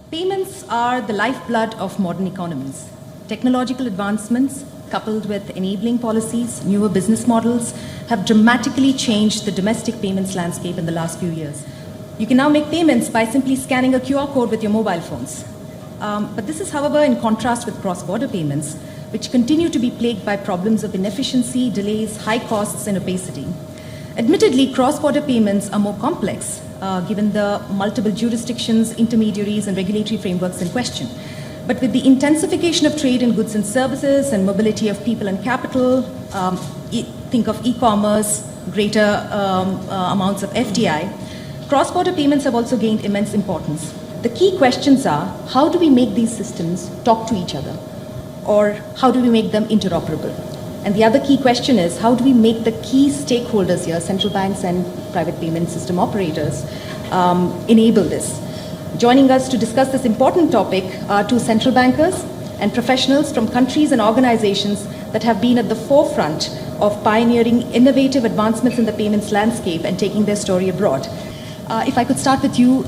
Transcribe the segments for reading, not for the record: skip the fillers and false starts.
Payments are the lifeblood of modern economies. Technological advancements, coupled with enabling policies, newer business models, have dramatically changed the domestic payments landscape in the last few years. You can now make payments by simply scanning a QR code with your mobile phones. But this is, however, in contrast with cross-border payments, which continue to be plagued by problems of inefficiency, delays, high costs, and opacity. Admittedly, cross-border payments are more complex, given the multiple jurisdictions, intermediaries, and regulatory frameworks in question. But with the intensification of trade in goods and services and mobility of people and capital, think of e-commerce, greater amounts of FDI, cross-border payments have also gained immense importance. The key questions are, how do we make these systems talk to each other? Or how do we make them interoperable? And the other key question is, how do we make the key stakeholders here, central banks and private payment system operators, enable this? Joining us to discuss this important topic are two central bankers and professionals from countries and organizations that have been at the forefront of pioneering innovative advancements in the payments landscape and taking their story abroad. If I could start with you,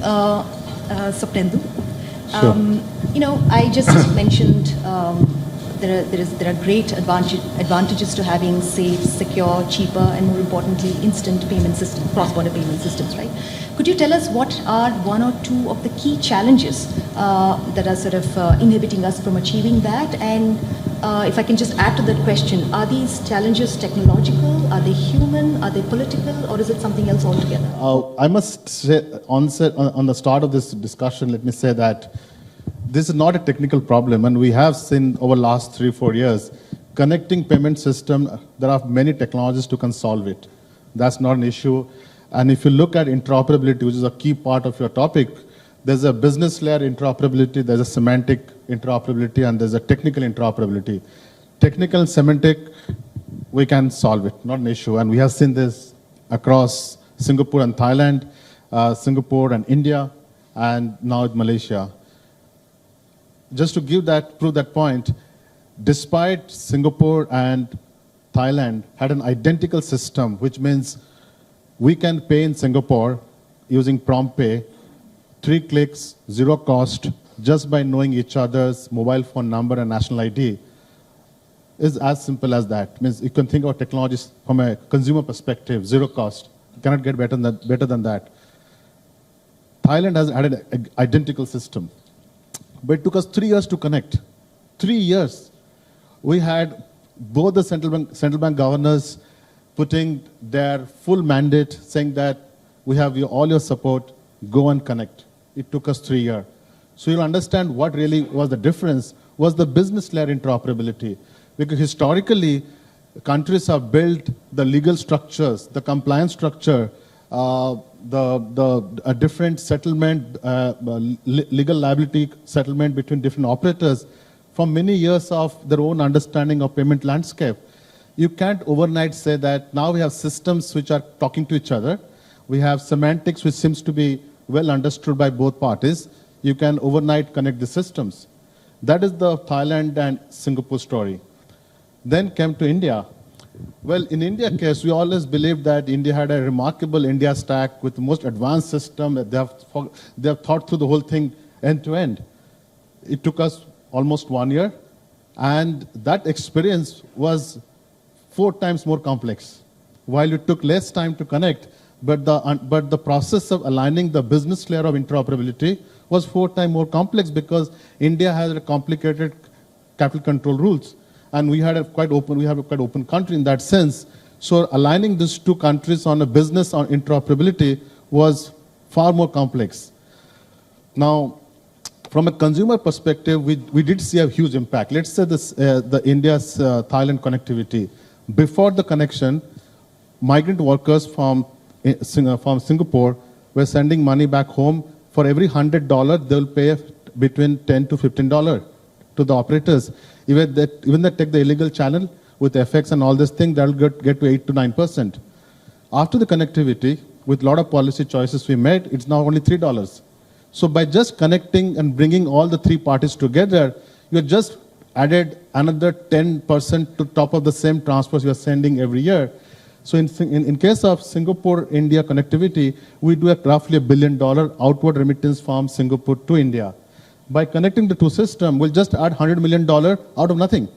Sopnendu. Sure. I just mentioned there are great advantages to having safe, secure, cheaper, and more importantly, instant payment systems, cross-border payment systems, right? Could you tell us what are one or two of the key challenges that are sort of inhibiting us from achieving that? And if I can just add to that question, are these challenges technological? Are they human? Are they political? Or is it something else altogether? I must say, on the start of this discussion, let me say that this is not a technical problem, and we have seen over the last 3-4 years, connecting payment system, there are many technologies to can solve it. That's not an issue. And if you look at interoperability, which is a key part of your topic, there's a business layer interoperability, there's a semantic interoperability, and there's a technical interoperability. Technical and semantic, we can solve it, not an issue. And we have seen this across Singapore and Thailand, Singapore and India, and now with Malaysia. Just to prove that point, despite Singapore and Thailand had an identical system, which means we can pay in Singapore using prompt pay, 3 clicks, 0 cost, just by knowing each other's mobile phone number and national ID, is as simple as that. It means you can think of technologies from a consumer perspective, 0 cost. You cannot get better than that. Thailand has had an identical system. But it took us 3 years to connect. 3 years. We had both the central bank governors putting their full mandate, saying that we have all your support, go and connect. It took us 3 years. So you'll understand what really was the difference was the business layer interoperability. Because historically, countries have built the legal structures, the compliance structure, a different settlement, legal liability settlement between different operators from many years of their own understanding of payment landscape. You can't overnight say that now we have systems which are talking to each other. We have semantics which seems to be well understood by both parties. You can overnight connect the systems. That is the Thailand and Singapore story. Then came to India. Well, in India case, we always believed that India had a remarkable India stack with the most advanced system. They have thought through the whole thing end to end. It took us almost 1 year, and that experience was 4 times more complex. While it took less time to connect, but the process of aligning the business layer of interoperability was 4 times more complex because India has a complicated capital control rules. And we have a quite open country in that sense. So aligning these 2 countries on a business on interoperability was far more complex. Now, from a consumer perspective, we did see a huge impact. Let's say the India's Thailand connectivity. Before the connection, migrant workers from Singapore were sending money back home. For every $100, they'll pay between $10 to $15 to the operators. Even they take the illegal channel with FX and all this thing, that'll get to 8 to 9%. After the connectivity, with a lot of policy choices we made, it's now only $3. So by just connecting and bringing all the 3 parties together, you just added another 10% to top of the same transfers you are sending every year. So in case of Singapore-India connectivity, we do roughly $1 billion outward remittance from Singapore to India. By connecting the two systems, we'll just add $100 million out of nothing,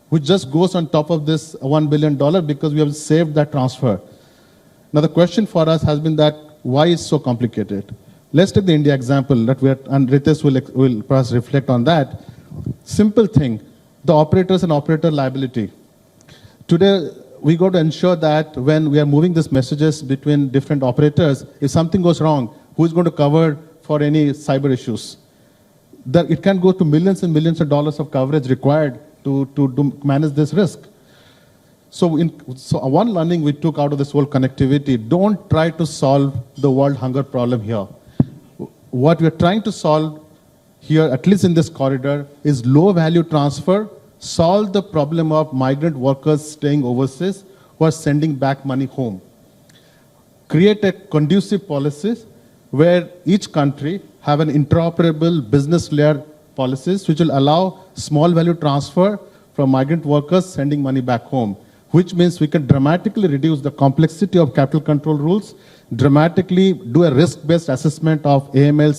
which just goes on top of this $1 billion because we have saved that transfer. Now, the question for us has been that why it's so complicated? Let's take the India example, and Ritesh will perhaps reflect on that. Simple thing, the operators and operator liability. Today, we got to ensure that when we are moving these messages between different operators, if something goes wrong, who is going to cover for any cyber issues? That it can go to millions and millions of dollars of coverage required to manage this risk. So one learning we took out of this whole connectivity, don't try to solve the world hunger problem here. What we're trying to solve here, at least in this corridor, is low value transfer, solve the problem of migrant workers staying overseas who are sending back money home. Create a conducive policies where each country have an interoperable business layer policies which will allow small value transfer from migrant workers sending money back home, which means we can dramatically reduce the complexity of capital control rules, dramatically do a risk-based assessment of AML,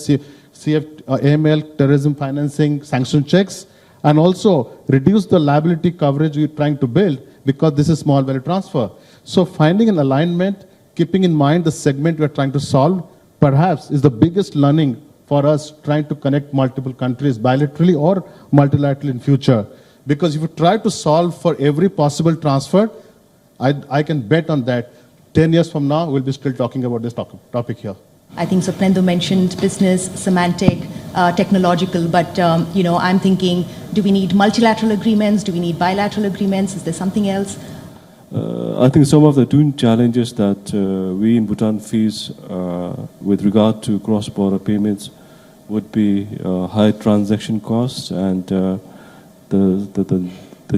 AML, terrorism financing, sanction checks, and also reduce the liability coverage we're trying to build because this is small value transfer. So finding an alignment, keeping in mind the segment we're trying to solve, perhaps is the biggest learning for us trying to connect multiple countries bilaterally or multilaterally in future. Because if you try to solve for every possible transfer, I can bet on that 10 years from now, we'll be still talking about this topic here. I think Sopnendu mentioned business, semantic, technological, but I'm thinking, do we need multilateral agreements? Do we need bilateral agreements? Is there something else? I think some of the twin challenges that we in Bhutan face with regard to cross-border payments would be high transaction costs and the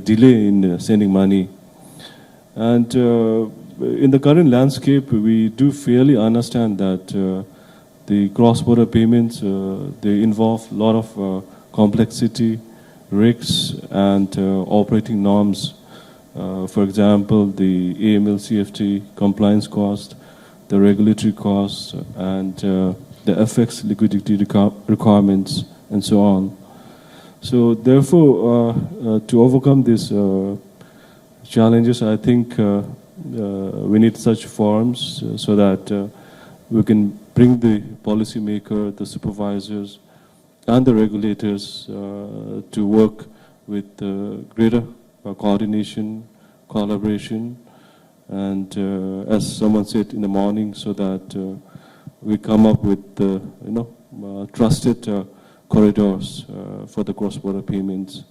delay in sending money. And in the current landscape, we do fairly understand that the cross-border payments, they involve a lot of complexity, risks, and operating norms. For example, the AML CFT compliance cost, the regulatory costs, and the FX liquidity requirements, and so on. So therefore, to overcome these challenges, I think we need such forums so that we can bring the policymaker, the supervisors, and the regulators to work with greater coordination, collaboration, and as someone said in the morning, so that we come up with trusted corridors for the cross-border payments.